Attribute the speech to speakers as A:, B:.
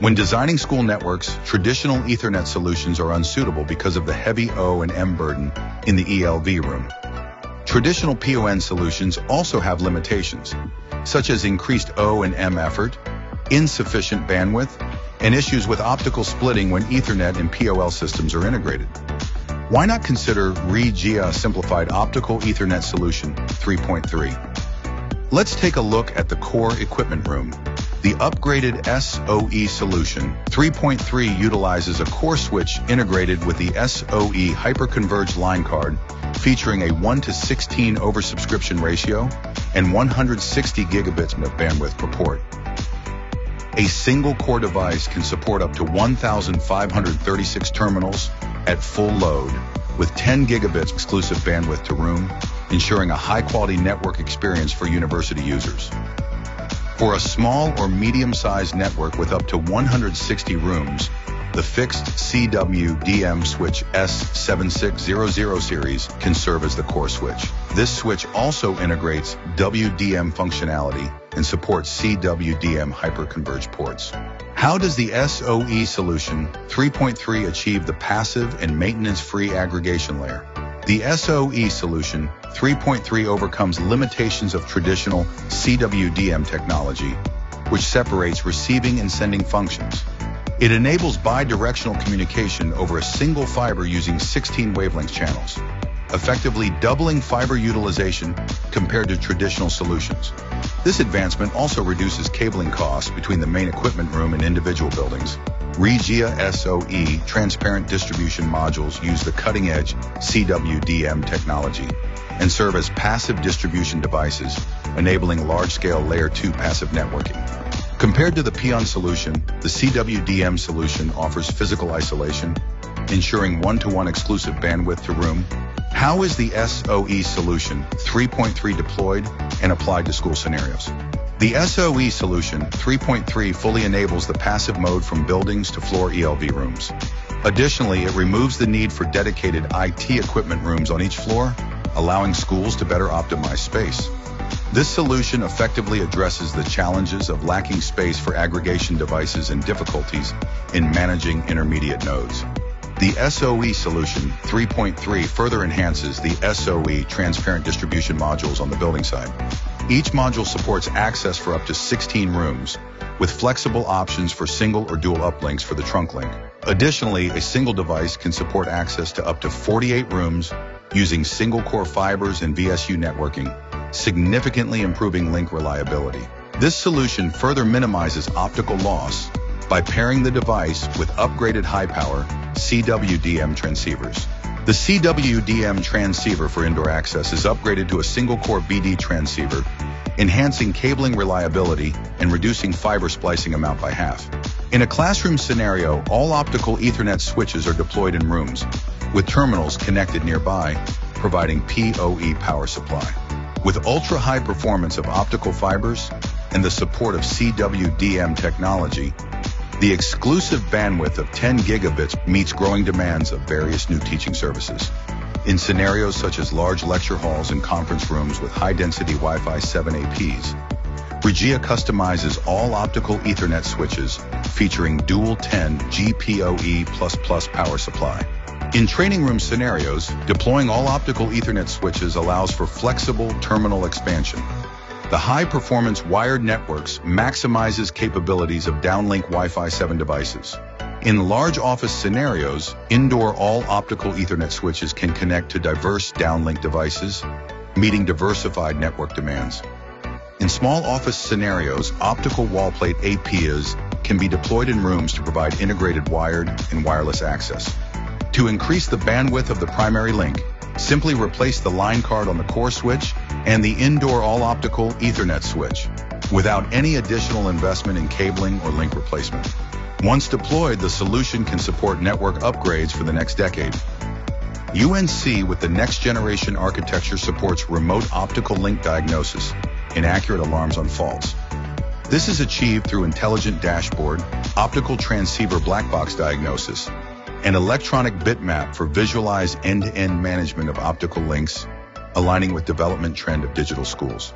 A: When designing school networks, traditional Ethernet solutions are unsuitable because of the heavy O and M burden in the ELV room. Traditional PON solutions also have limitations, such as increased O and M effort, insufficient bandwidth, and issues with optical splitting when Ethernet and PON systems are integrated. Why not consider Ruijie Simplified Optical Ethernet Solution 3.3? Let's take a look at the core equipment room. The upgraded SOE Solution 3.3 utilizes a core switch integrated with the SOE hyperconverged line card, featuring a 1:16 oversubscription ratio and 160 gigabits of bandwidth per port. A single core device can support up to 1,536 terminals at full load, with 10 gigabits exclusive bandwidth to room, ensuring a high-quality network experience for university users. For a small or medium-sized network with up to 160 rooms, the fixed CWDM switch S7600 series can serve as the core switch. This switch also integrates WDM functionality and supports CWDM hyperconverged ports. How does the SOE Solution 3.3 achieve the passive and maintenance-free aggregation layer? The SOE Solution 3.3 overcomes limitations of traditional CWDM technology, which separates receiving and sending functions. It enables bidirectional communication over a single fiber using 16 wavelength channels, effectively doubling fiber utilization compared to traditional solutions. This advancement also reduces cabling costs between the main equipment room and individual buildings. Ruijie SOE transparent distribution modules use the cutting-edge CWDM technology and serve as passive distribution devices, enabling large-scale Layer 2 passive networking. Compared to the PON solution, the CWDM solution offers physical isolation, ensuring one-to-one exclusive bandwidth to room. How is the SOE Solution 3.3 deployed and applied to school scenarios? The SOE Solution 3.3 fully enables the passive mode from buildings to floor ELV rooms. Additionally, it removes the need for dedicated IT equipment rooms on each floor, allowing schools to better optimize space. This solution effectively addresses the challenges of lacking space for aggregation devices and difficulties in managing intermediate nodes. The SOE Solution 3.3 further enhances the SOE transparent distribution modules on the building side. Each module supports access for up to 16 rooms, with flexible options for single or dual uplinks for the trunk link. Additionally, a single device can support access to up to 48 rooms using single-core fibers and VSU networking, significantly improving link reliability. This solution further minimizes optical loss by pairing the device with upgraded high-power CWDM transceivers. The CWDM transceiver for indoor access is upgraded to a single-core BD transceiver, enhancing cabling reliability and reducing fiber splicing amount by half. In a classroom scenario, all optical Ethernet switches are deployed in rooms, with terminals connected nearby, providing PoE power supply. With ultra-high performance of optical fibers and the support of CWDM technology, the exclusive bandwidth of 10 gigabits meets growing demands of various new teaching services. In scenarios such as large lecture halls and conference rooms with high-density Wi-Fi 7 APs, Ruijie customizes all optical Ethernet switches featuring dual 10 GPoE++ power supply. In training room scenarios, deploying all optical Ethernet switches allows for flexible terminal expansion. The high-performance wired networks maximizes capabilities of downlink Wi-Fi 7 devices. In large office scenarios, indoor all-optical Ethernet switches can connect to diverse downlink devices, meeting diversified network demands. In small office scenarios, optical wallplate APIs can be deployed in rooms to provide integrated wired and wireless access. To increase the bandwidth of the primary link, simply replace the line card on the core switch and the indoor all-optical Ethernet switch, without any additional investment in cabling or link replacement. Once deployed, the solution can support network upgrades for the next decade. UNC with the next generation architecture supports remote optical link diagnosis and accurate alarms on faults. This is achieved through intelligent dashboard, optical transceiver black box diagnosis, and electronic bitmap for visualized end-to-end management of optical links, aligning with development trend of digital schools.